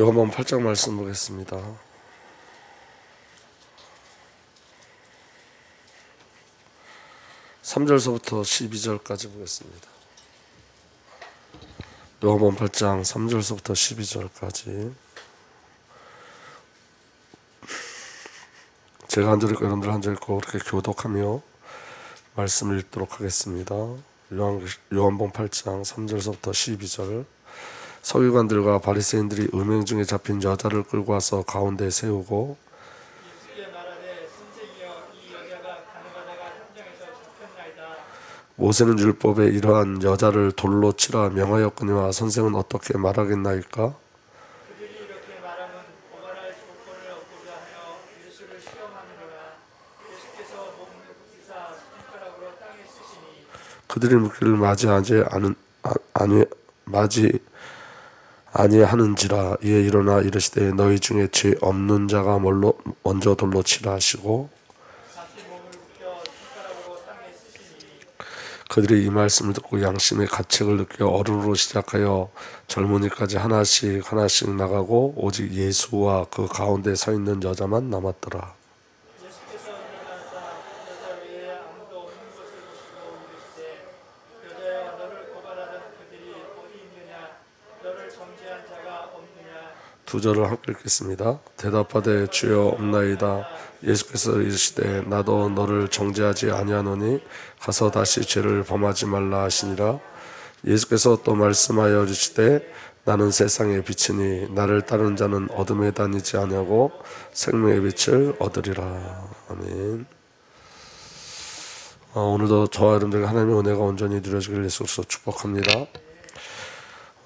요한복음 8장 말씀 보겠습니다. 3절서부터 12절까지 보겠습니다. 요한복음 8장 3절서부터 12절까지 제가 한 절 읽고 여러분들 한 절 읽고 그렇게 교독하며 말씀을 읽도록 하겠습니다. 요한복음 8장 3절서부터 12절. 서기관들과 바리새인들이 음행 중에 잡힌 여자를 끌고 와서 가운데 세우고 모세는 율법에 이러한 여자를 돌로 치라 명하였거니와 선생은 어떻게 말하겠나이까? 그들이 이렇게 말하면 고발할 조건을 얻고자 하여 예수를 시험하느라. 예수께서 몸을 굽히사 손가락으로 땅에 쓰시니 그들이 묻기를 맞이 아니하는지라. 이에 일어나 이르시되 너희 중에 죄 없는 자가 먼저 돌로 치라 하시고 다시 몸을 굽혀 손가락으로 땅에 쓰시니 그들이 이 말씀을 듣고 양심의 가책을 느껴 어른으로 시작하여 젊은이까지 하나씩 나가고 오직 예수와 그 가운데 서 있는 여자만 남았더라. 예수께서 일어나사 그 여자 외에 아무도 없는 것을 보시고 이르시되 여자야 너를 고발하던 그들이 어디 있느냐 너를 정죄한 자가 없느냐. 두 절을 함께 읽겠습니다. 대답하되 주여 없나이다. 예수께서 이르시되 나도 너를 정죄하지 아니하노니 가서 다시 죄를 범하지 말라 하시니라. 예수께서 또 말씀하여 이르시되 나는 세상의 빛이니 나를 따르는 자는 어둠에 다니지 아니하고 생명의 빛을 얻으리라. 아멘. 오늘도 저와 여러분들에게 하나님의 은혜가 온전히 누려지기를 예수로서 축복합니다.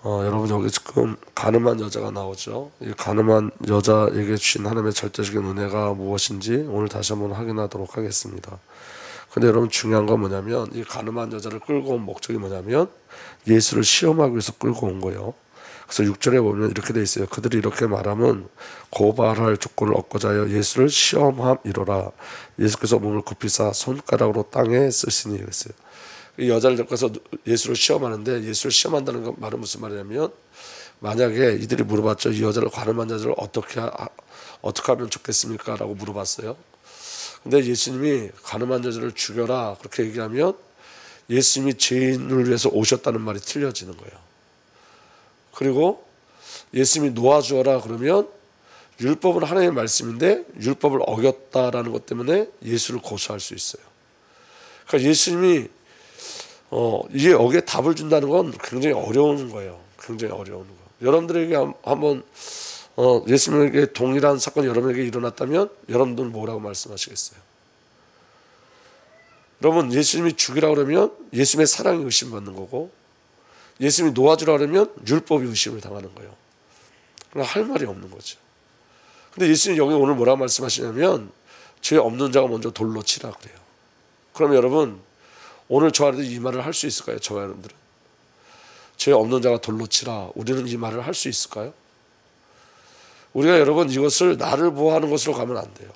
여러분 여기 지금 가늠한 여자가 나오죠. 이 가늠한 여자에게 주신 하나님의 절대적인 은혜가 무엇인지 오늘 다시 한번 확인하도록 하겠습니다. 근데 여러분 중요한 건 뭐냐면 이 가늠한 여자를 끌고 온 목적이 뭐냐면 예수를 시험하기 위해서 끌고 온 거예요. 그래서 6절에 보면 이렇게 돼 있어요. 그들이 이렇게 말하면 고발할 조건을 얻고자 하여 예수를 시험함이로라. 예수께서 몸을 굽히사 손가락으로 땅에 쓰시니 그랬어요. 이 여자를 데려가서 예수를 시험하는데 예수를 시험한다는 말은 무슨 말이냐면 만약에 이들이 물어봤죠. 이 여자를 가늠한 여자를 어떻게 하면 좋겠습니까? 라고 물어봤어요. 근데 예수님이 가늠한 여자를 죽여라 그렇게 얘기하면 예수님이 죄인을 위해서 오셨다는 말이 틀려지는 거예요. 그리고 예수님이 놓아주어라 그러면 율법은 하나님의 말씀인데 율법을 어겼다라는 것 때문에 예수를 고소할 수 있어요. 그러니까 예수님이 이게 여기에 답을 준다는 건 굉장히 어려운 거예요. 굉장히 어려운 거. 여러분들에게 한번 예수님에게 동일한 사건이 여러분에게 일어났다면 여러분들은 뭐라고 말씀하시겠어요? 여러분 예수님이 죽이라고 그러면 예수님의 사랑이 의심받는 거고 예수님이 놓아주라 그러면 율법이 의심을 당하는 거예요. 그러니까 할 말이 없는 거죠. 근데 예수님이 여기 오늘 뭐라고 말씀하시냐면 죄 없는 자가 먼저 돌로 치라 그래요. 그러면 여러분 오늘 저한테 이 말을 할 수 있을까요? 저와 여러분들은 죄 없는 자가 돌로 치라. 우리는 이 말을 할 수 있을까요? 우리가 여러분 이것을 나를 보호하는 것으로 가면 안 돼요.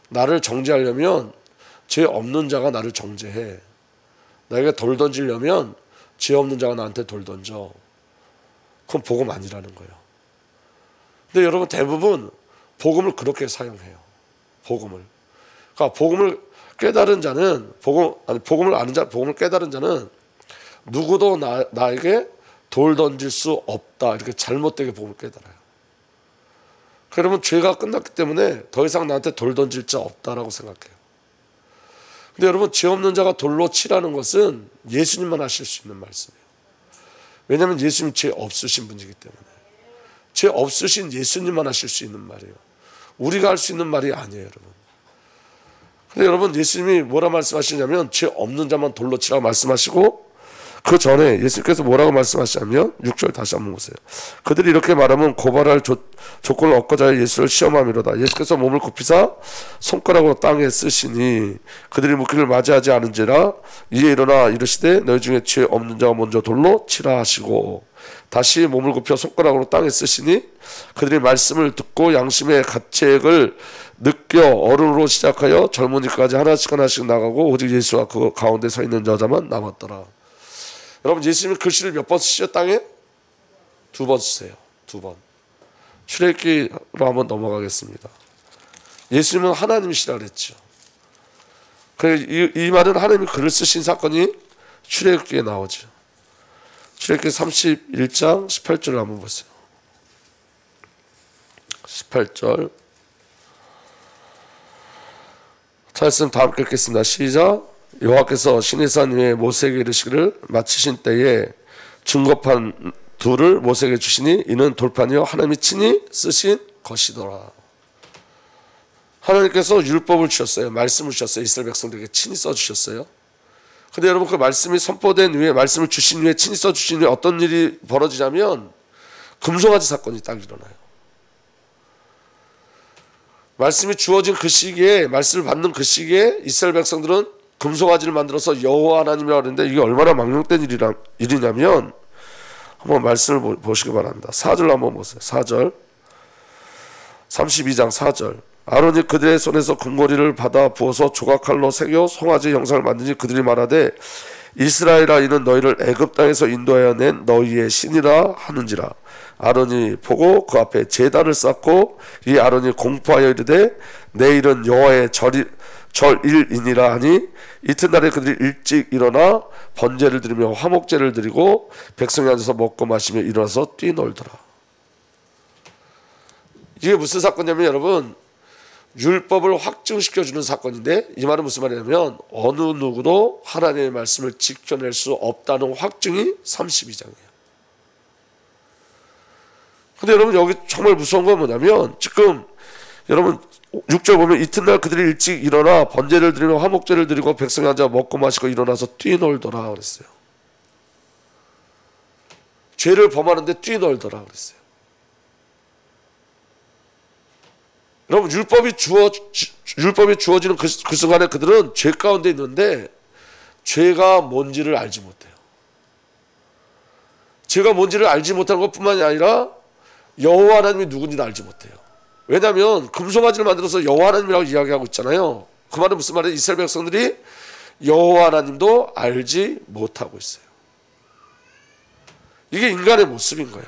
나를 정죄하려면 죄 없는 자가 나를 정죄해. 나에게 돌 던지려면 죄 없는 자가 나한테 돌 던져. 그건 복음 아니라는 거예요. 근데 여러분 대부분 복음을 그렇게 사용해요. 복음을. 그러니까 복음을 깨달은 자는 복음을 아는 자, 복음을 깨달은 자는 누구도 나에게 돌 던질 수 없다. 이렇게 잘못되게 복음을 깨달아요. 그러면 죄가 끝났기 때문에 더 이상 나한테 돌 던질 자 없다라고 생각해요. 근데 여러분 죄 없는 자가 돌로 치라는 것은 예수님만 하실 수 있는 말씀이에요. 왜냐하면 예수님 죄 없으신 분이기 때문에. 죄 없으신 예수님만 하실 수 있는 말이에요. 우리가 할 수 있는 말이 아니에요, 여러분. 근데 여러분 예수님이 뭐라 말씀하시냐면 죄 없는 자만 돌로 치라고 말씀하시고 그 전에 예수님께서 뭐라고 말씀하시냐면 6절 다시 한번 보세요. 그들이 이렇게 말하면 고발할 조건을 얻고자 하여 예수를 시험함이로다. 예수께서 몸을 굽히사 손가락으로 땅에 쓰시니 그들이 묻기를 맞이하지 않은지라. 이에 일어나 이르시되 너희 중에 죄 없는 자가 먼저 돌로 치라 하시고 다시 몸을 굽혀 손가락으로 땅에 쓰시니 그들이 말씀을 듣고 양심의 가책을 느껴 어른으로 시작하여 젊은이까지 하나씩 나가고 오직 예수와 그 가운데 서 있는 여자만 남았더라. 여러분 예수님이 글씨를 몇 번 쓰시죠? 땅에? 2번 쓰세요. 2번. 출애굽기로 한번 넘어가겠습니다. 예수님은 하나님이시라 그랬죠. 이 말은 하나님이 글을 쓰신 사건이 출애굽기에 나오죠. 출애굽기 31장 18절을 한번 보세요. 18절. 말씀 다 함께 읽겠습니다. 시작. 여호와께서 시내산 위에 모세에게 이르시기를 마치신 때에 증거판 둘을 모세에게 주시니 이는 돌판이요 하나님이 친히 쓰신 것이더라. 하나님께서 율법을 주셨어요. 말씀을 주셨어요. 이스라엘 백성들에게 친히 써주셨어요. 근데 여러분 그 말씀이 선포된 후에 말씀을 주신 후에 친히 써주신 후에 어떤 일이 벌어지냐면 금송아지 사건이 딱 일어나요. 말씀이 주어진 그 시기에 말씀을 받는 그 시기에 이스라엘 백성들은 금송아지를 만들어서 여호와 하나님이라고 하는데 이게 얼마나 망령된 일이냐면 한번 말씀을 보시기 바랍니다. 4절 한번 보세요. 4절 32장 4절 아론이 그들의 손에서 금고리를 받아 부어서 조각칼로 새겨 송아지 형상을 만드니 그들이 말하되 이스라엘아 이는 너희를 애굽 땅에서 인도하여 낸 너희의 신이라 하는지라. 아론이 보고 그 앞에 제단을 쌓고 이 아론이 공포하여 이르되 내일은 여호와의 절일이니라 하니 이튿날에 그들이 일찍 일어나 번제를 드리며 화목제를 드리고 백성이 앉아서 먹고 마시며 일어나서 뛰놀더라. 이게 무슨 사건이냐면 여러분 율법을 확증시켜주는 사건인데 이 말은 무슨 말이냐면 어느 누구도 하나님의 말씀을 지켜낼 수 없다는 확증이 32장이에요. 근데 여러분 여기 정말 무서운 건 뭐냐면 지금 여러분 6절 보면 이튿날 그들이 일찍 일어나 번제를 드리며 화목제를 드리고 백성이 앉아 먹고 마시고 일어나서 뛰놀더라 그랬어요. 죄를 범하는데 뛰놀더라 그랬어요. 여러분 율법이 주어지는 그 순간에 그들은 죄 가운데 있는데 죄가 뭔지를 알지 못해요. 죄가 뭔지를 알지 못하는 것뿐만이 아니라 여호와 하나님이 누군지도 알지 못해요. 왜냐하면 금송아지를 만들어서 여호와 하나님이라고 이야기하고 있잖아요. 그 말은 무슨 말이에요? 이스라엘 백성들이 여호와 하나님도 알지 못하고 있어요. 이게 인간의 모습인 거예요.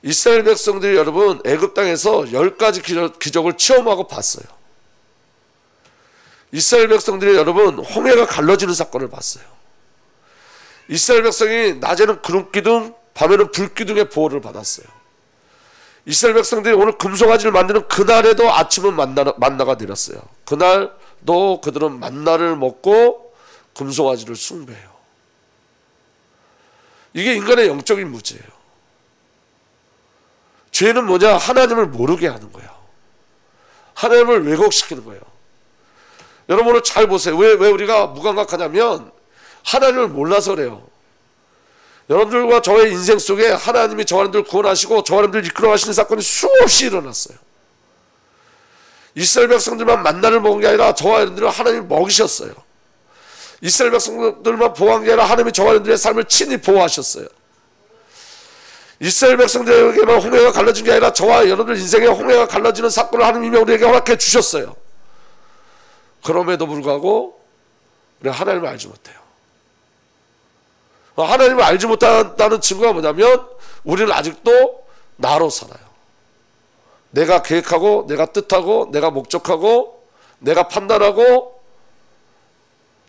이스라엘 백성들이 여러분 애굽 땅에서 10가지 기적을 체험하고 봤어요. 이스라엘 백성들이 여러분 홍해가 갈라지는 사건을 봤어요. 이스라엘 백성이 낮에는 구름기둥 밤에는 불기둥의 보호를 받았어요. 이스라엘 백성들이 오늘 금송아지를 만드는 그날에도 아침은 만나가 내렸어요. 그날도 그들은 만나를 먹고 금송아지를 숭배해요. 이게 인간의 영적인 문제예요. 죄는 뭐냐? 하나님을 모르게 하는 거예요. 하나님을 왜곡시키는 거예요. 여러분 오늘 잘 보세요. 왜 우리가 무감각하냐면 하나님을 몰라서 그래요. 여러분들과 저의 인생 속에 하나님이 저와 여러분들 구원하시고 저와 여러분들 이끌어 가시는 사건이 수없이 일어났어요. 이스라엘 백성들만 만나를 먹은 게 아니라 저와 여러분들을 하나님이 먹이셨어요. 이스라엘 백성들만 보호한 게 아니라 하나님이 저와 여러분들의 삶을 친히 보호하셨어요. 이스라엘 백성들에게만 홍해가 갈라진 게 아니라 저와 여러분들 인생에 홍해가 갈라지는 사건을 하나님이 우리에게 허락해 주셨어요. 그럼에도 불구하고 우리가 하나님을 알지 못해요. 하나님을 알지 못한다는 증거가 뭐냐면 우리는 아직도 나로 살아요. 내가 계획하고 내가 뜻하고 내가 목적하고 내가 판단하고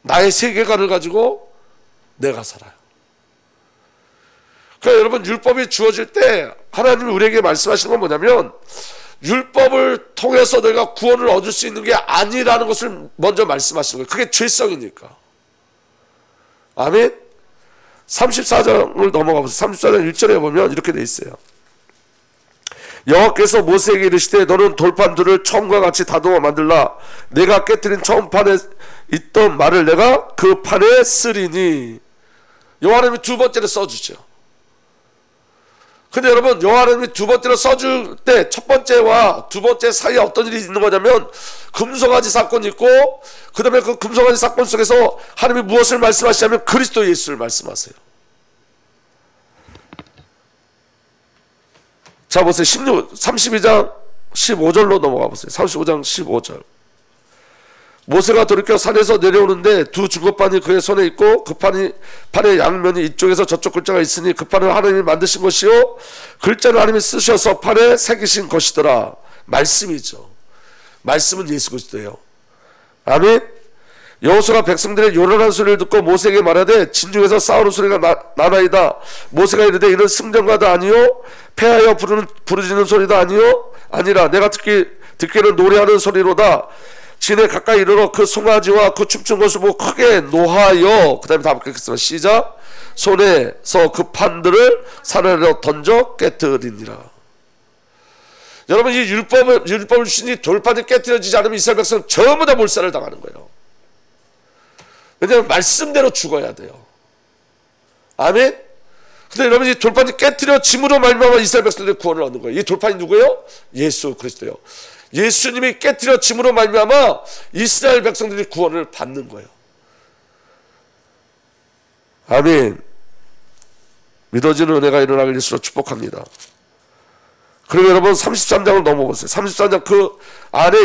나의 세계관을 가지고 내가 살아요. 그러니까 여러분 율법이 주어질 때 하나님이 우리에게 말씀하시는 건 뭐냐면 율법을 통해서 내가 구원을 얻을 수 있는 게 아니라는 것을 먼저 말씀하시는 거예요. 그게 죄성이니까. 아멘. 34장을 넘어가 보세요. 34장 1절에 보면 이렇게 돼 있어요. 여호와께서 모세에게 이르시되 너는 돌판 둘을 처음과 같이 다듬어 만들라. 내가 깨뜨린 처음 판에 있던 말을 내가 그 판에 쓰리니. 여호와 하나님이 두 번째로 써주죠. 근데 여러분 여호와 하나님이 두 번째로 써줄 때 첫 번째와 두 번째 사이에 어떤 일이 있는 거냐면 금송아지 사건이 있고 그 다음에 그 금송아지 사건 속에서 하나님이 무엇을 말씀하시냐면 그리스도 예수를 말씀하세요. 자 보세요. 32장 15절로 넘어가 보세요. 35장 15절 모세가 돌이켜 산에서 내려오는데 두 증거판이 그의 손에 있고 그 판의 양면이 이쪽에서 저쪽 글자가 있으니 그 판을 하나님이 만드신 것이요 글자를 하나님이 쓰셔서 판에 새기신 것이더라. 말씀이죠. 말씀은 예수 그리스도예요. 아멘. 여호수아가 백성들의 요란한 소리를 듣고 모세에게 말하되 진중에서 싸우는 소리가 나나이다. 모세가 이르되 이는 승전가도 아니요 패하여 부르짖는 소리도 아니요 아니라 내가 듣기는 노래하는 소리로다. 진에 가까이 이르러 그 송아지와 그 춤춘 것을 보고 크게 노하여, 그 다음에 다 읽겠습니다. 시작. 손에서 그 판들을 산으로 던져 깨뜨리니라. 여러분, 이 율법을 주신 이 돌판이 깨뜨려지지 않으면 이스라엘 백성은 전부 다 몰살을 당하는 거예요. 왜냐하면 말씀대로 죽어야 돼요. 아멘. 근데 여러분, 이 돌판이 깨뜨려짐으로 말미암아 이스라엘 백성들이 구원을 얻는 거예요. 이 돌판이 누구예요? 예수 그리스도예요. 예수님이 깨뜨려짐으로 말미암아 이스라엘 백성들이 구원을 받는 거예요. 아멘. 믿어지는 은혜가 일어나길 예수로 축복합니다. 그리고 여러분 33장을 넘어보세요. 33장 그 안에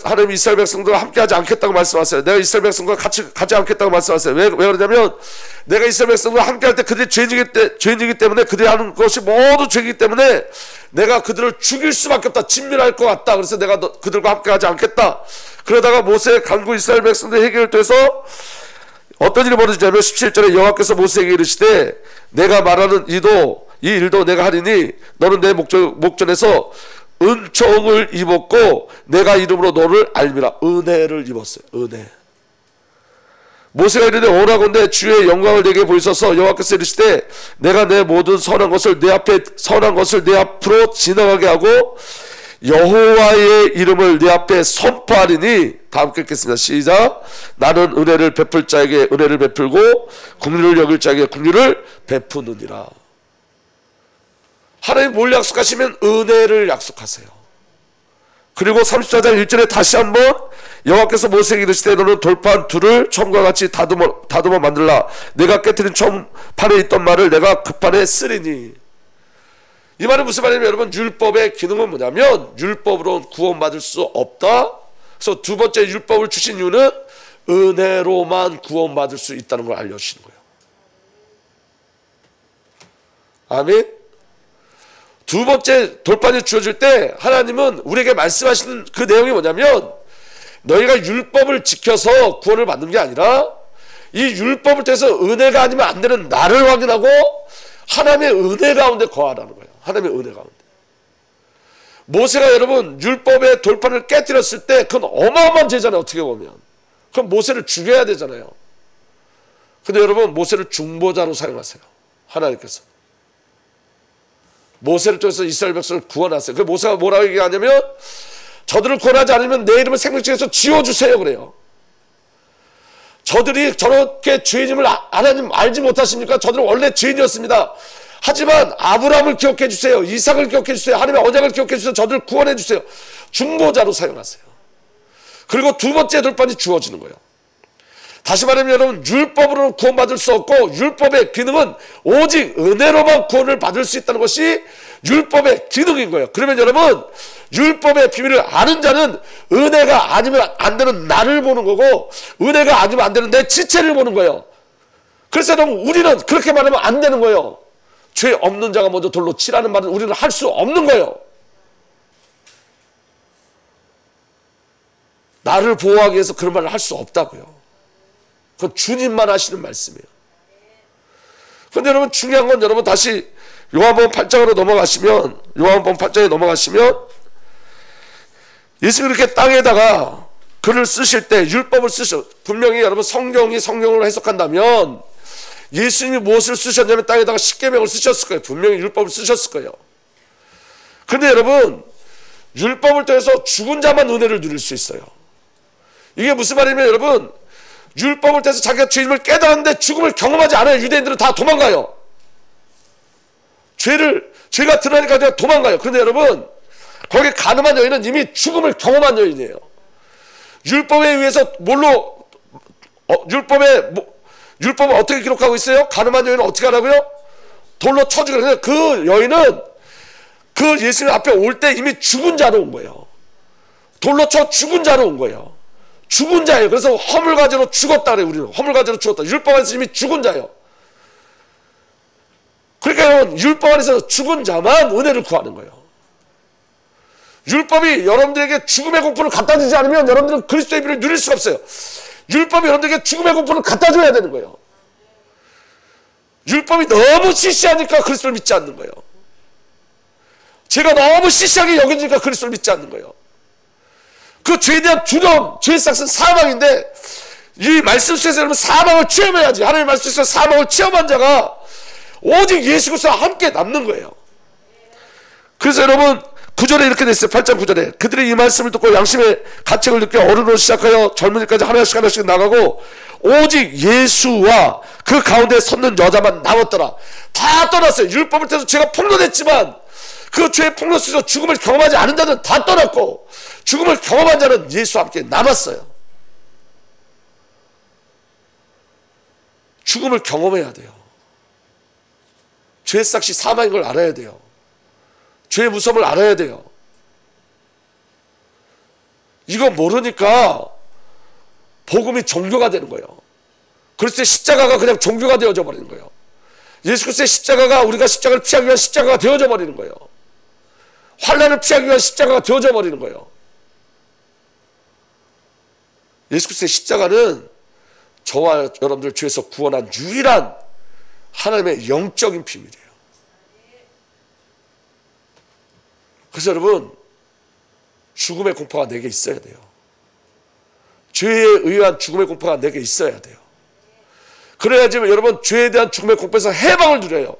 하나님 이스라엘 백성들과 함께하지 않겠다고 말씀하세요. 내가 이스라엘 백성과 같이 가지 않겠다고 말씀하세요. 왜 그러냐면 내가 이스라엘 백성과 함께할 때 그들이 죄인이기 때문에 그들이 하는 것이 모두 죄이기 때문에 내가 그들을 죽일 수밖에 없다. 진멸할 것 같다. 그래서 내가 그들과 함께하지 않겠다. 그러다가 모세의 간구 이스라엘 백성들의 해결을 통해서 어떤 일이 벌어지냐면 17절에 여호와께서 모세에게 이르시되 내가 말하는 이 일도 내가 하리니 너는 내 목전에서 은총을 입었고 내가 이름으로 너를 알미라. 은혜를 입었어요. 은혜. 모세가 이르되 원하건대 주의 영광을 내게 보이소서. 여호와께서 이르시되 내가 내 모든 선한 것을 내 앞으로 지나가게 하고 여호와의 이름을 내 앞에 선포하리니. 다 함께 읽겠습니다. 시작. 나는 은혜를 베풀 자에게 은혜를 베풀고 긍휼을 여길 자에게 긍휼을 베푸느니라. 하나님 뭘 약속하시면 은혜를 약속하세요. 그리고 34장 1절에 다시 한번 여호와께서 모세에게 이르시되 너는 돌판 둘을 처음과 같이 다듬어 만들라. 내가 깨뜨린 처음 판에 있던 말을 내가 그 판에 쓰리니. 이 말은 무슨 말이냐면 여러분, 율법의 기능은 뭐냐면 율법으로는 구원받을 수 없다. 그래서 두 번째 율법을 주신 이유는 은혜로만 구원받을 수 있다는 걸 알려주시는 거예요. 아멘. 두 번째 돌판이 주어질 때 하나님은 우리에게 말씀하시는 그 내용이 뭐냐면 너희가 율법을 지켜서 구원을 받는 게 아니라 이 율법을 통해서 은혜가 아니면 안 되는 나를 확인하고 하나님의 은혜 가운데 거하라는 거예요. 하나님의 은혜 가운데. 모세가 여러분 율법의 돌판을 깨뜨렸을 때 그건 어마어마한 죄잖아요. 어떻게 보면. 그럼 모세를 죽여야 되잖아요. 근데 여러분 모세를 중보자로 사용하세요. 하나님께서. 모세를 통해서 이스라엘 백성을 구원하세요. 그 모세가 뭐라고 얘기하냐면 저들을 구원하지 않으면 내 이름을 생명책에서 지워주세요 그래요. 저들이 저렇게 죄인임을 하나님 알지 못하십니까? 저들은 원래 죄인이었습니다. 하지만 아브라함을 기억해 주세요. 이삭을 기억해 주세요. 하나님의 언약을 기억해 주세요. 저들을 구원해 주세요. 중보자로 사용하세요. 그리고 두 번째 돌판이 주어지는 거예요. 다시 말하면 여러분 율법으로 구원받을 수 없고 율법의 기능은 오직 은혜로만 구원을 받을 수 있다는 것이 율법의 기능인 거예요. 그러면 여러분 율법의 비밀을 아는 자는 은혜가 아니면 안 되는 나를 보는 거고 은혜가 아니면 안 되는 내 지체를 보는 거예요. 그래서 여러분 우리는 그렇게 말하면 안 되는 거예요. 죄 없는 자가 먼저 돌로 치라는 말은 우리는 할 수 없는 거예요. 나를 보호하기 위해서 그런 말을 할 수 없다고요. 그건 주님만 하시는 말씀이에요. 그런데 여러분 중요한 건 여러분 다시 요한복음 8장으로 넘어가시면 요한복음 8장에 넘어가시면 예수님이 이렇게 땅에다가 글을 쓰실 때 율법을 쓰셔. 분명히 여러분 성경으로 해석한다면 예수님이 무엇을 쓰셨냐면 땅에다가 십계명을 쓰셨을 거예요. 분명히 율법을 쓰셨을 거예요. 그런데 여러분 율법을 통해서 죽은 자만 은혜를 누릴 수 있어요. 이게 무슨 말이냐면 여러분 율법을 통해서 자기가 죄임을 깨달았는데 죽음을 경험하지 않아요. 유대인들은 다 도망가요. 죄가 드러나니까 그냥 도망가요. 그런데 여러분 거기 가늠한 여인은 이미 죽음을 경험한 여인이에요. 율법에 의해서 율법은 어떻게 기록하고 있어요? 가늠한 여인은 어떻게 하라고요? 돌로 쳐죽여요. 그 여인은 그 예수님 앞에 올 때 이미 죽은 자로 온 거예요. 돌로 쳐 죽은 자로 온 거예요. 죽은 자예요. 그래서 허물가지로 죽었다 그래요. 우리는 허물가지로 죽었다. 율법 안에서 이미 죽은 자예요. 그러니까 여러분, 율법 안에서 죽은 자만 은혜를 구하는 거예요. 율법이 여러분들에게 죽음의 공포를 갖다 주지 않으면 여러분들은 그리스도의 비를 누릴 수가 없어요. 율법이 여러분들에게 죽음의 공포를 갖다 줘야 되는 거예요. 율법이 너무 시시하니까 그리스도를 믿지 않는 거예요. 죄가 너무 시시하게 여겨지니까 그리스도를 믿지 않는 거예요. 그 죄에 대한 두려움, 죄의 싹은 사망인데, 이 말씀 속에서 여러분 사망을 체험해야지. 하나님의 말씀 속에서 사망을 체험한 자가 오직 예수 그리스도와 함께 남는 거예요. 그래서 여러분 9절에 이렇게 돼 있어요. 8장 9절에 그들이 이 말씀을 듣고 양심의 가책을 느껴 어른으로 시작하여 젊은이까지 하나씩 나가고 오직 예수와 그 가운데 섰는 여자만 남았더라. 다 떠났어요. 율법을 통해서 죄가 폭로됐지만 그 죄의 폭로 속에서 죽음을 경험하지 않은 자는 다 떠났고 죽음을 경험한 자는 예수와 함께 남았어요. 죽음을 경험해야 돼요. 죄의 싹이 사망인 걸 알아야 돼요. 죄의 무서움을 알아야 돼요. 이거 모르니까 복음이 종교가 되는 거예요. 그리스도의 십자가가 그냥 종교가 되어져 버리는 거예요. 예수 그리스도의 십자가가 우리가 십자가를 피하기 위한 십자가가 되어져 버리는 거예요. 환난을 피하기 위한 십자가가 되어져 버리는 거예요. 예수 그리스도의 십자가는 저와 여러분들 죄에서 구원한 유일한 하나님의 영적인 비밀이에요. 그래서 여러분 죽음의 공포가 내게 있어야 돼요. 죄에 의한 죽음의 공포가 내게 있어야 돼요. 그래야지 여러분 죄에 대한 죽음의 공포에서 해방을 누려요.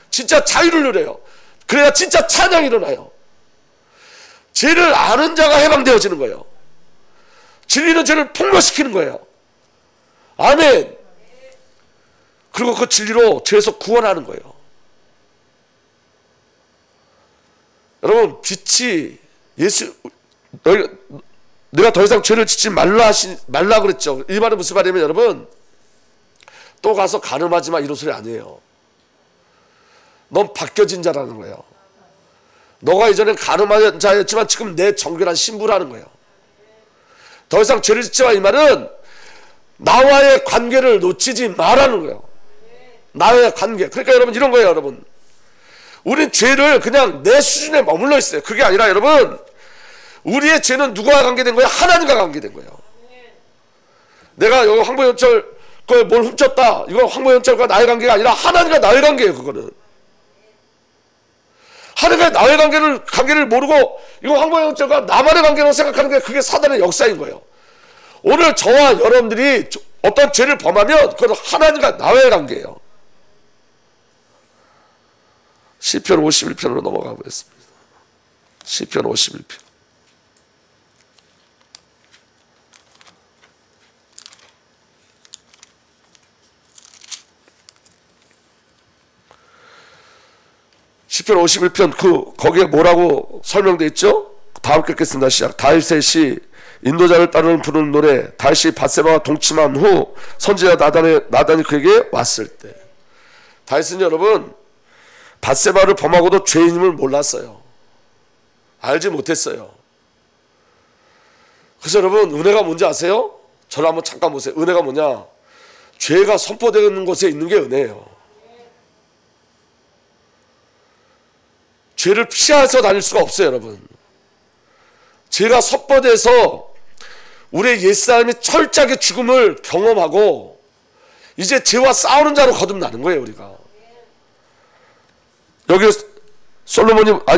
진짜 자유를 누려요. 그래야 진짜 찬양이 일어나요. 죄를 아는 자가 해방되어지는 거예요. 진리는 죄를 폭로시키는 거예요. 아멘. 그리고 그 진리로 죄에서 구원하는 거예요. 여러분 빛이 내가 더 이상 죄를 짓지 말라 그랬죠. 이 말은 무슨 말이냐면 여러분 또 가서 간음하지 마 이런 소리 아니에요. 넌 바뀌어진 자라는 거예요. 너가 이전엔 간음한 자였지만 지금 내 정결한 신부라는 거예요. 더 이상 죄를 짓지 마 이 말은 나와의 관계를 놓치지 말라는 거예요. 나와의 관계. 그러니까 여러분 이런 거예요. 여러분 우린 죄를 그냥 내 수준에 머물러 있어요. 그게 아니라 여러분 우리의 죄는 누구와 관계된 거예요? 하나님과 관계된 거예요. 내가 여기 황보현철 거에 뭘 훔쳤다. 이건 황보현철과 나의 관계가 아니라 하나님과 나의 관계예요. 그거는 하나님과 나의 관계를 모르고 이거 황보현철과 나만의 관계라고 생각하는 게 그게 사단의 역사인 거예요. 오늘 저와 여러분들이 어떤 죄를 범하면 그건 하나님과 나의 관계예요. 시편 51편으로 넘어가 보겠습니다. 시편 51편. 시편 51편 거기에 뭐라고 설명되어 있죠? 다음 읽겠습니다. 시작. 다윗의 인도자를 따르는 부르는 노래. 다윗이 밧세바와 동침한 후 선지자 나단이 그에게 왔을 때. 다윗은 여러분 밧세바를 범하고도 죄인임을 몰랐어요. 알지 못했어요. 그래서 여러분 은혜가 뭔지 아세요? 저를 한번 잠깐 보세요. 은혜가 뭐냐? 죄가 선포되는 곳에 있는 게 은혜예요. 죄를 피해서 다닐 수가 없어요. 여러분 죄가 선포돼서 우리의 옛사람이 철저하게 죽음을 경험하고 이제 죄와 싸우는 자로 거듭나는 거예요. 우리가 여기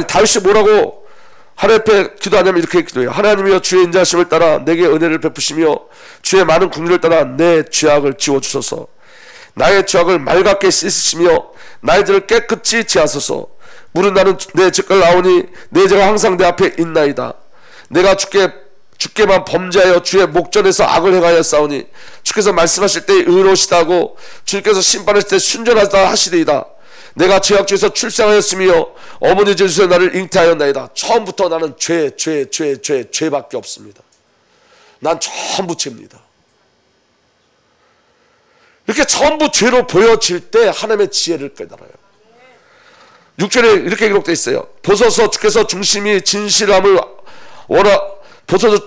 다윗이 뭐라고 하나님 앞에 기도하냐면 이렇게 기도해요. 하나님이여 주의 인자하심을 따라 내게 은혜를 베푸시며 주의 많은 긍휼을 따라 내 죄악을 지워주소서. 나의 죄악을 맑게 씻으시며 나의 죄를 깨끗이 지하소서. 물은 나는 내 죄를 나오니 내 죄가 항상 내 앞에 있나이다. 내가 주께만 범죄하여 주의 목전에서 악을 행하여 싸우니 주께서 말씀하실 때 의로우시다고 주께서 심판하실 때 순전하다 하시리이다. 내가 죄악 중에서 출생하였으며 어머니 죄에서 나를 잉태하였나이다. 처음부터 나는 죄밖에 없습니다. 난 전부 죄입니다. 이렇게 전부 죄로 보여질 때 하나님의 지혜를 깨달아요. 6절에 이렇게 기록되어 있어요. 보소서 주께서 중심이 진실함을 보소서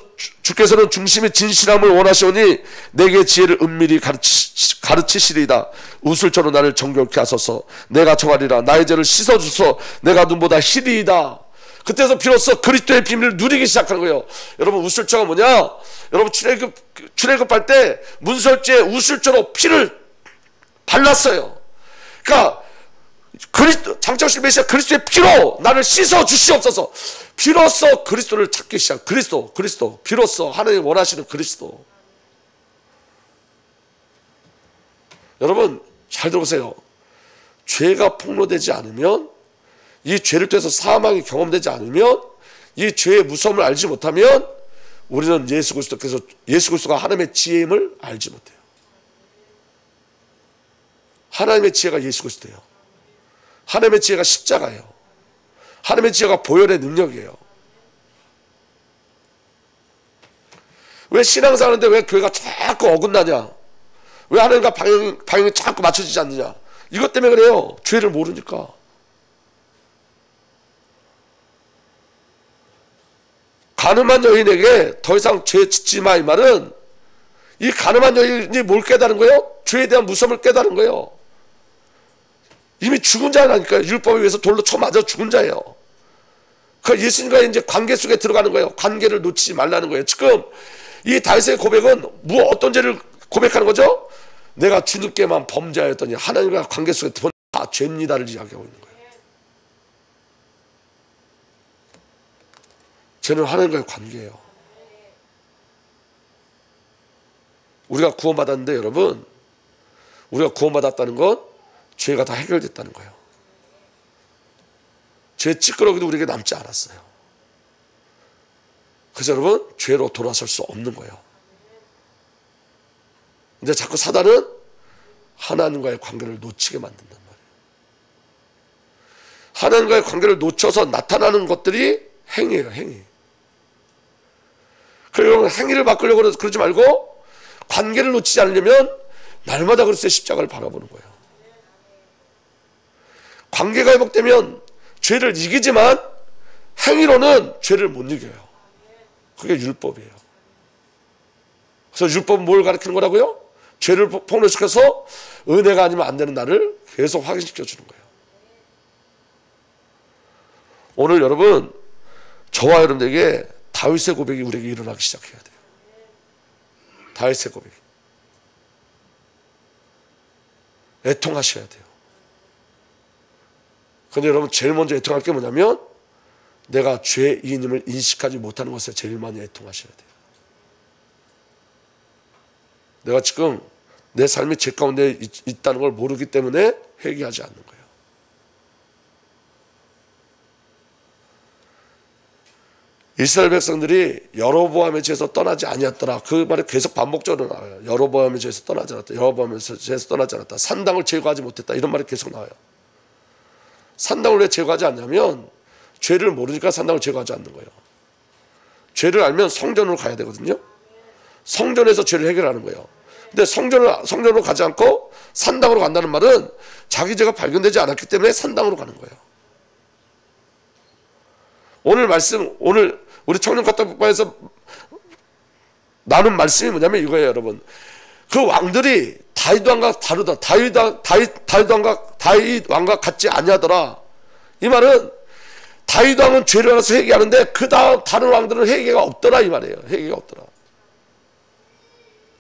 주께서는 중심이 진실함을 원하시오니 내게 지혜를 은밀히 가르치시리이다. 웃을 저로 나를 정결케 하소서. 내가 정하리라. 나의 죄를 씻어주소. 내가 눈보다 희리이다. 그때서 비로소 그리스도의 비밀을 누리기 시작하는 거예요. 여러분, 웃을자가 뭐냐? 여러분, 출애굽할 때 문설주에 웃을자로 피를 발랐어요. 그러니까 장차오실 메시아 그리스도의 피로 나를 씻어 주시옵소서. 비로소 그리스도를 찾기 시작. 그리스도 비로소 하나님 원하시는 그리스도. 여러분, 잘 들어보세요. 죄가 폭로되지 않으면, 이 죄를 통해서 사망이 경험되지 않으면, 이 죄의 무서움을 알지 못하면 우리는 예수 그리스도가 하나님의 지혜임을 알지 못해요. 하나님의 지혜가 예수 그리스도예요. 하나님의 지혜가 십자가예요. 하나님의 지혜가 보혈의 능력이에요. 왜 신앙생활하는데 왜 교회가 자꾸 어긋나냐? 왜 하나님과 방향이 자꾸 맞춰지지 않느냐? 이것 때문에 그래요. 죄를 모르니까. 가늠한 여인에게 더 이상 죄 짓지 마, 이 말은, 이 가늠한 여인이 뭘 깨달은 거예요? 죄에 대한 무서움을 깨달은 거예요. 이미 죽은 자라니까요. 율법에 의해서 돌로 쳐 맞아 죽은 자예요. 그 예수님과의 이제 관계 속에 들어가는 거예요. 관계를 놓치지 말라는 거예요. 지금 이 다윗의 고백은 어떤 죄를 고백하는 거죠? 내가 주님께만 범죄하였더니 하나님과 관계 속에 다 죄입니다를 이야기하고 있는 거예요. 죄는 하나님과의 관계예요. 우리가 구원받았는데, 여러분, 우리가 구원받았다는 건 죄가 다 해결됐다는 거예요. 죄 찌끄러기도 우리에게 남지 않았어요. 그래서 여러분, 죄로 돌아설 수 없는 거예요. 근데 자꾸 사단은 하나님과의 관계를 놓치게 만든단 말이에요. 하나님과의 관계를 놓쳐서 나타나는 것들이 행위예요, 행위. 그리고 행위를 바꾸려고 그러지 말고 관계를 놓치지 않으려면 날마다 그리스도의 십자가를 바라보는 거예요. 관계가 회복되면 죄를 이기지만 행위로는 죄를 못 이겨요. 그게 율법이에요. 그래서 율법은 뭘 가르치는 거라고요? 죄를 폭로시켜서 은혜가 아니면 안 되는 나를 계속 확인시켜 주는 거예요. 오늘 여러분, 저와 여러분에게 다윗의 고백이 우리에게 일어나기 시작해야 돼요. 다윗의 고백. 애통하셔야 돼요. 근데 여러분, 제일 먼저 애통할 게 뭐냐면, 내가 죄인임을 인식하지 못하는 것에 제일 많이 애통하셔야 돼요. 내가 지금 내 삶이 죄 가운데 있다는 걸 모르기 때문에 회개하지 않는 거예요. 이스라엘 백성들이 여로보암의 죄에서 떠나지 아니었더라. 그 말이 계속 반복적으로 나와요. 여로보암의 죄에서 떠나지 않았다. 여로보암의 죄에서 떠나지 않았다. 산당을 제거하지 못했다. 이런 말이 계속 나와요. 산당을 왜 제거하지 않냐면, 죄를 모르니까 산당을 제거하지 않는 거예요. 죄를 알면 성전으로 가야 되거든요. 성전에서 죄를 해결하는 거예요. 근데 성전으로 가지 않고 산당으로 간다는 말은 자기 죄가 발견되지 않았기 때문에 산당으로 가는 거예요. 오늘 우리 청년 카톡방에서 나눈 말씀이 뭐냐면 이거예요, 여러분. 그 왕들이 다윗 왕과 다르다. 다윗 왕과 같지 아니하더라. 이 말은 다윗 왕은 죄를 알아서 회개하는데 그 다음 다른 왕들은 회개가 없더라, 이 말이에요. 회개가 없더라.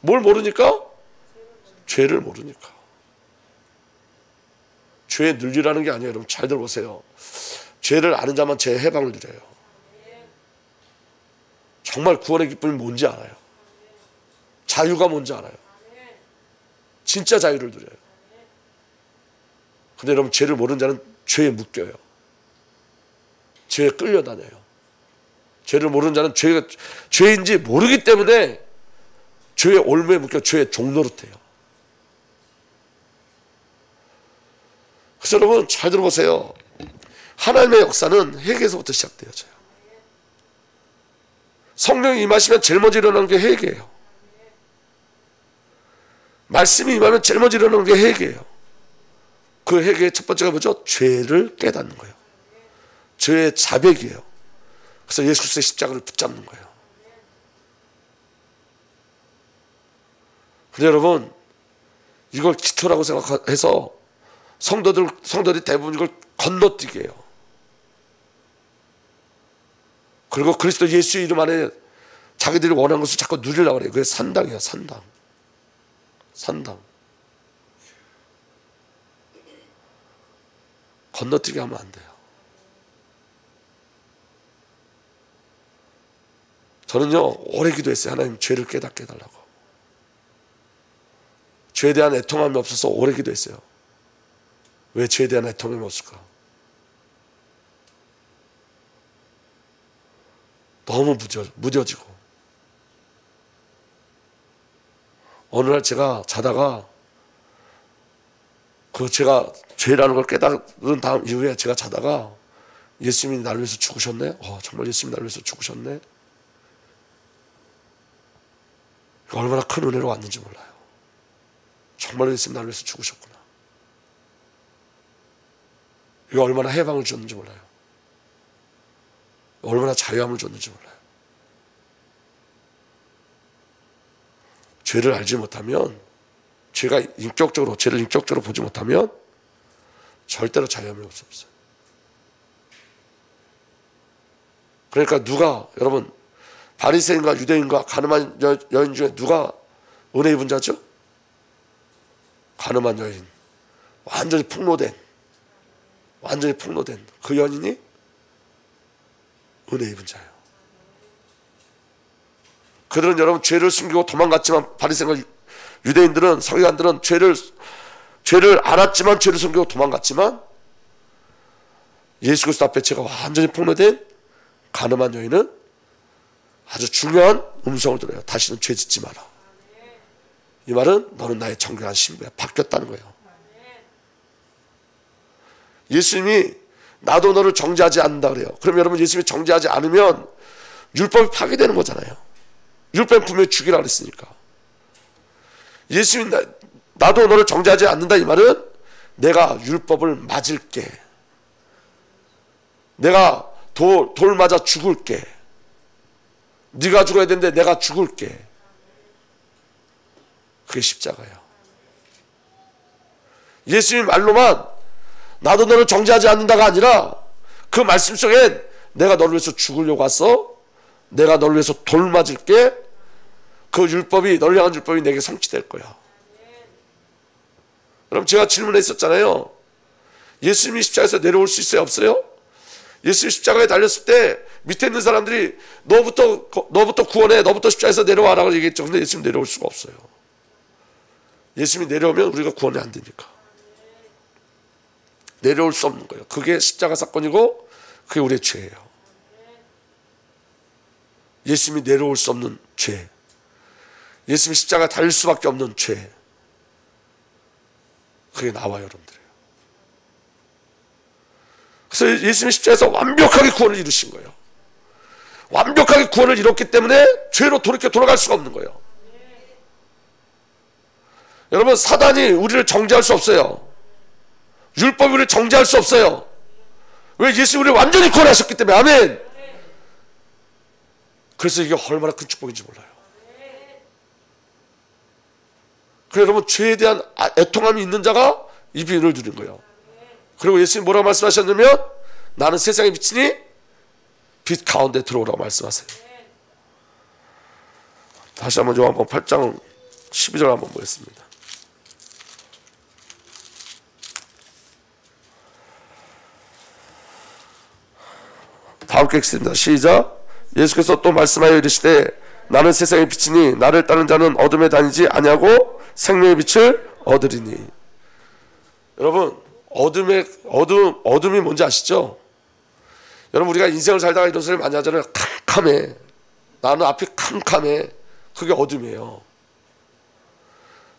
뭘 모르니까? 죄를 모르니까. 죄에 늘리라는 게 아니에요. 여러분, 잘 들어보세요. 죄를 아는 자만 죄의 해방을 누려요. 정말 구원의 기쁨이 뭔지 알아요. 자유가 뭔지 알아요. 진짜 자유를 누려요. 근데 여러분, 죄를 모르는 자는 죄에 묶여요. 죄에 끌려다녀요. 죄를 모르는 자는 죄인지 모르기 때문에 죄의 올무에 묶여 죄의 종노릇해요. 그래서 여러분, 잘 들어보세요. 하나님의 역사는 회개에서부터 시작되어져요. 성령이 임하시면 제일 먼저 일어나는 게 회개예요. 말씀이 임하면 제일 먼저 일어나는 게 회개예요. 그 회개의 첫 번째가 뭐죠? 죄를 깨닫는 거예요. 죄의 자백이에요. 그래서 예수 그리스도의 십자가를 붙잡는 거예요. 근데 여러분, 이걸 기초라고 생각해서 성도들이 대부분 이걸 건너뛰게 해요. 그리고 그리스도 예수의 이름 안에 자기들이 원하는 것을 자꾸 누리려고 그래요. 그게 산당이에요. 산당. 건너뛰게 하면 안 돼요. 저는요, 오래 기도했어요. 하나님, 죄를 깨닫게 해달라고. 죄에 대한 애통함이 없어서 오래 기도했어요. 왜 죄에 대한 애통함이 없을까? 너무 무뎌지고. 어느 날 제가 자다가 제가 죄라는 걸 깨달은 다음 이후에 제가 자다가 예수님이 나를 위해서 죽으셨네? 정말 예수님이 나를 위해서 죽으셨네? 얼마나 큰 은혜로 왔는지 몰라요. 정말 예수님이 나를 위해서 죽으셨구나. 이거 얼마나 해방을 줬는지 몰라요. 얼마나 자유함을 줬는지 몰라요. 죄를 알지 못하면, 죄를 인격적으로 보지 못하면 절대로 자유함이 없어요. 그러니까 여러분, 바리새인과 유대인과 가늠한 여인 중에 누가 은혜 입은 자죠? 가늠한 여인. 완전히 폭로된 그 여인이 은혜 입은 자예요. 그들은 여러분 죄를 숨기고 도망갔지만, 바리새인과 유대인들은, 서기관들은 죄를 알았지만 죄를 숨기고 도망갔지만, 예수 그리스도 앞에 죄가 완전히 폭로된 가늠한 여인은 아주 중요한 음성을 들어요. 다시는 죄 짓지 마라. 이 말은 너는 나의 정결한 신부야. 바뀌었다는 거예요. 예수님이 나도 너를 정죄하지 않는다 그래요. 그럼 여러분, 예수님이 정죄하지 않으면 율법이 파괴되는 거잖아요. 율법은 분명히 죽이라 그랬으니까. 예수님이 나도 너를 정죄하지 않는다 이 말은 내가 율법을 맞을게. 내가 돌 맞아 죽을게. 네가 죽어야 되는데 내가 죽을게. 그게 십자가예요. 예수님 말로만 나도 너를 정죄하지 않는다가 아니라 그 말씀 속엔 내가 너를 위해서 죽으려고 왔어. 내가 너를 위해서 돌 맞을게. 그 율법이, 너를 향한 율법이 내게 성취될 거야. 그럼 제가 질문했었잖아요. 예수님이 십자가에서 내려올 수 있어요? 없어요? 예수님이 십자가에 달렸을 때 밑에 있는 사람들이 너부터 구원해, 너부터 십자가에서 내려와라고 얘기했죠. 근데 예수님 내려올 수가 없어요. 예수님이 내려오면 우리가 구원이 안 되니까. 내려올 수 없는 거예요. 그게 십자가 사건이고 그게 우리의 죄예요. 예수님이 내려올 수 없는 죄, 예수님이 십자가에 달릴 수밖에 없는 죄, 그게 나와요, 여러분들이에요. 그래서 예수님이 십자가에서 완벽하게 구원을 이루신 거예요. 완벽하게 구원을 이뤘기 때문에 죄로 돌아갈 수가 없는 거예요. 여러분, 사단이 우리를 정죄할 수 없어요. 율법이 우리를 정죄할 수 없어요. 왜? 예수님이 우리를 완전히 구원하셨기 때문에. 아멘. 그래서 이게 얼마나 큰 축복인지 몰라요. 그래서 여러분, 죄에 대한 애통함이 있는 자가 이 비유를 누린 거예요. 그리고 예수님 뭐라고 말씀하셨냐면, 나는 세상의 빛이니 빛 가운데 들어오라고 말씀하세요. 다시 한번 요한복음 8장 12절 한번 보겠습니다. 다 함께 읽습니다. 시작. 예수께서 또 말씀하여 이르시되 나는 세상의 빛이니 나를 따르는 자는 어둠에 다니지 아니하고 생명의 빛을 얻으리니. 여러분, 어둠이 뭔지 아시죠? 여러분, 우리가 인생을 살다가 이런 소리 많이 하잖아요. 캄캄해. 나는 앞이 캄캄해. 그게 어둠이에요.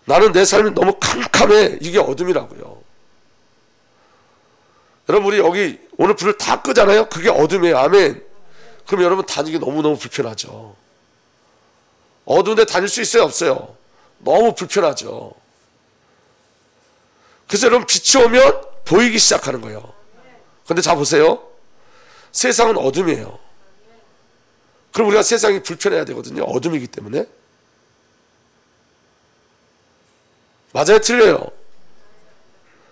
나는 내 삶이 너무 캄캄해. 이게 어둠이라고요. 여러분, 우리 여기 오늘 불을 다 끄잖아요. 그게 어둠이에요. 아멘. 그럼 여러분, 다니기 너무너무 불편하죠. 어두운데 다닐 수 있어요? 없어요? 너무 불편하죠. 그래서 여러분, 빛이 오면 보이기 시작하는 거예요. 근데 자 보세요. 세상은 어둠이에요. 그럼 우리가 세상이 불편해야 되거든요. 어둠이기 때문에. 맞아요, 틀려요?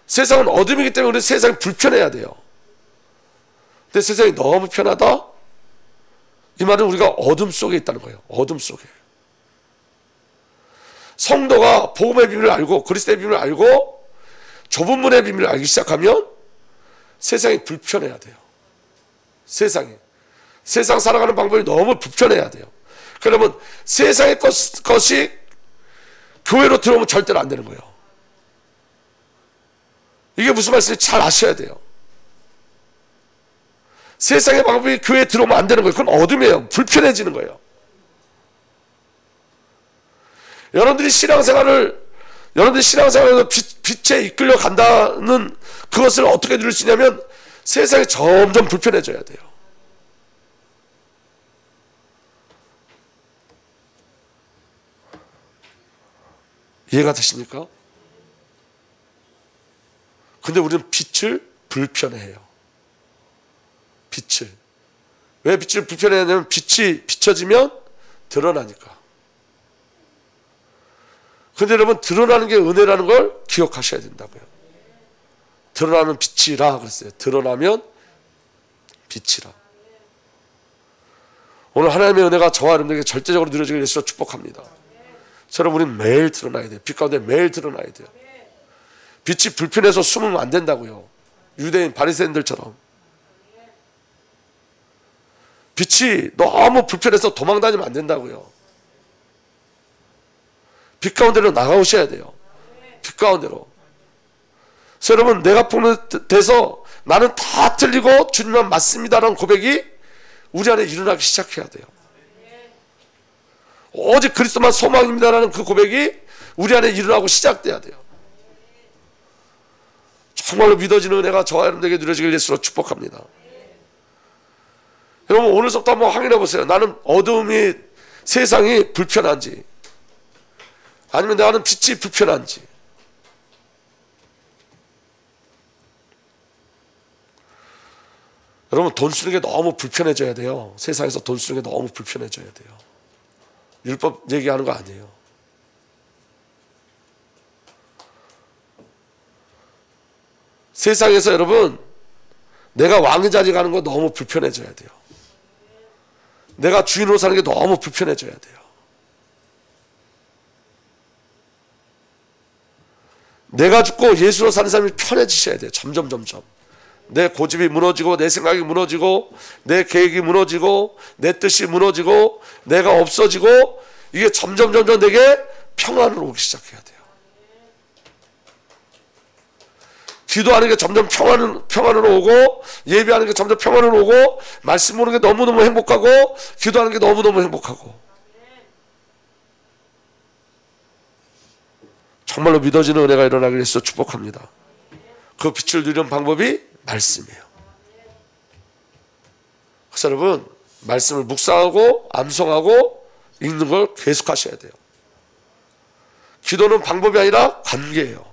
세상은 어둠이기 때문에 우리 세상이 불편해야 돼요. 근데 세상이 너무 편하다? 이 말은 우리가 어둠 속에 있다는 거예요. 어둠 속에. 성도가 복음의 비밀을 알고 그리스도의 비밀을 알고 좁은 문의 비밀을 알기 시작하면 세상이 불편해야 돼요. 세상 살아가는 방법이 너무 불편해야 돼요. 그러면 세상의 것이 교회로 들어오면 절대로 안 되는 거예요. 이게 무슨 말씀인지 잘 아셔야 돼요. 세상의 방법이 교회에 들어오면 안 되는 거예요. 그건 어둠이에요. 불편해지는 거예요. 여러분들이 신앙생활에서 빛에 이끌려 간다는 그것을 어떻게 누릴 수 있냐면 세상이 점점 불편해져야 돼요. 이해가 되십니까? 근데 우리는 빛을 불편해해요. 빛을. 왜 빛을 불편해하냐면 빛이 비춰지면 드러나니까. 근데 여러분, 드러나는 게 은혜라는 걸 기억하셔야 된다고요. 드러나면 빛이라 그랬어요. 드러나면 빛이라. 오늘 하나님의 은혜가 저와 여러분들에게 절대적으로 누려지길 예수로 축복합니다. 저는 우리는 매일 드러나야 돼요. 빛 가운데 매일 드러나야 돼요. 빛이 불편해서 숨으면 안 된다고요. 유대인 바리새인들처럼. 빛이 너무 불편해서 도망다니면 안 된다고요. 빛 가운데로 나가오셔야 돼요. 빛 가운데로. 그래서 여러분, 내가 폭로돼서 나는 다 틀리고 주님만 맞습니다라는 고백이 우리 안에 일어나기 시작해야 돼요. 오직 그리스도만 소망입니다라는 그 고백이 우리 안에 일어나고 시작돼야 돼요. 정말로 믿어지는 은혜가 저와 여러분들에게 누려지길 예수로 축복합니다. 여러분, 오늘부터 한번 확인해 보세요. 나는 어둠이 세상이 불편한지 아니면 나는 빛이 불편한지. 여러분, 돈 쓰는 게 너무 불편해져야 돼요. 세상에서 돈 쓰는 게 너무 불편해져야 돼요. 율법 얘기하는 거 아니에요. 세상에서 여러분, 내가 왕의 자리 가는 거 너무 불편해져야 돼요. 내가 주인으로 사는 게 너무 불편해져야 돼요. 내가 죽고 예수로 사는 사람이 편해지셔야 돼요. 점점. 내 고집이 무너지고 내 생각이 무너지고 내 계획이 무너지고 내 뜻이 무너지고 내가 없어지고 이게 점점 내게 평안으로 오기 시작해야 돼요. 기도하는 게 점점 평안으로 오고 예배하는 게 점점 평안으로 오고 말씀 보는 게 너무너무 행복하고 기도하는 게 너무너무 행복하고. 정말로 믿어지는 은혜가 일어나길 위해서 축복합니다. 그 빛을 누리는 방법이 말씀이에요. 그래서 여러분, 말씀을 묵상하고 암송하고 읽는 걸 계속 하셔야 돼요. 기도는 방법이 아니라 관계예요.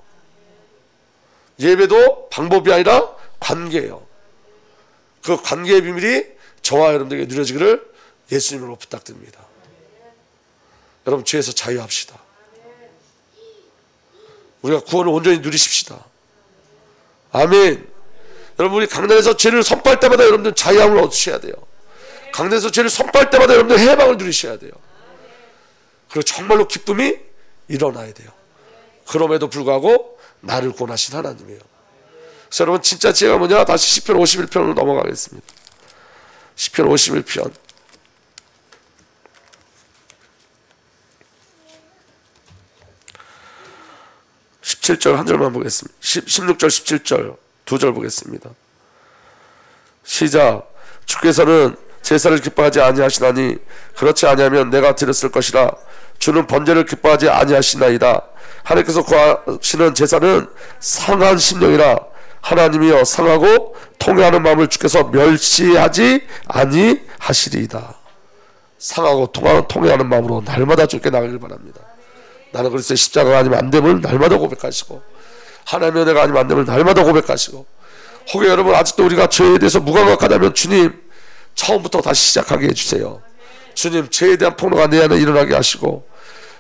예배도 방법이 아니라 관계예요. 그 관계의 비밀이 저와 여러분들에게 누려지기를 예수님으로 부탁드립니다. 여러분, 죄에서 자유합시다. 우리가 구원을 온전히 누리십시다. 아멘. 여러분, 우리 강단에서 죄를 선포할 때마다 여러분들 자유함을 얻으셔야 돼요. 강단에서 죄를 선포할 때마다 여러분들 해방을 누리셔야 돼요. 그리고 정말로 기쁨이 일어나야 돼요. 그럼에도 불구하고 나를 구원하신 하나님이에요. 그래서 여러분, 진짜 지혜가 뭐냐? 다시 시편 51편으로 넘어가겠습니다. 시편 51편 17절 한 절만 보겠습니다. 16절 17절 두 절 보겠습니다. 시작. 주께서는 제사를 기뻐하지 아니하시나니 그렇지 아니하면 내가 드렸을 것이라. 주는 번제를 기뻐하지 아니하시나이다. 하나님께서 구하시는 제사는 상한 심령이라. 하나님이여, 상하고 통회하는 마음을 주께서 멸시하지 아니하시리이다. 상하고 통회하는 마음으로 날마다 주께 나가길 바랍니다. 나는 그리스도의 십자가가 아니면 안 됨을 날마다 고백하시고 하나님의 은혜가 아니면 안 됨을 날마다 고백하시고, 혹여 여러분 아직도 우리가 죄에 대해서 무감각하다면 주님 처음부터 다시 시작하게 해주세요. 주님, 죄에 대한 폭로가 내 안에 일어나게 하시고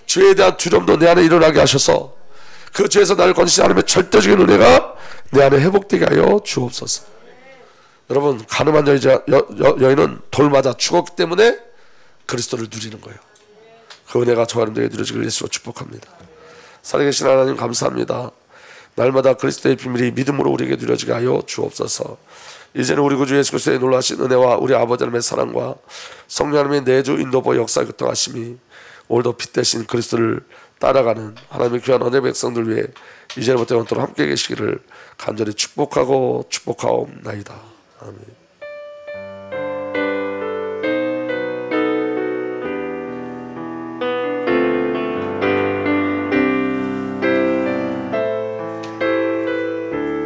죄에 대한 두려움도 내 안에 일어나게 하셔서 그 죄에서 나를 건지지 않으면 절대적인 은혜가 내 안에 회복되게 하여 주옵소서. 여러분, 가늠한 여인은 돌 맞아 죽었기 때문에 그리스도를 누리는 거예요. 그 은혜가 저와 여러분들에게 누려지길 예수로 축복합니다. 살아계신 하나님 감사합니다. 날마다 그리스도의 비밀이 믿음으로 우리에게 누려지게 하여 주옵소서. 이제는 우리 구주 예수 그리스도의 놀라신 은혜와 우리 아버지 하나님의 사랑과 성령 하나님의 내주 인도보 역사 교통하심이 오늘도 빛 대신 그리스도를 따라가는 하나님의 귀한 언의 백성들 위해 이제부터 영원토록 함께 계시기를 간절히 축복하고 축복하옵나이다. 아멘.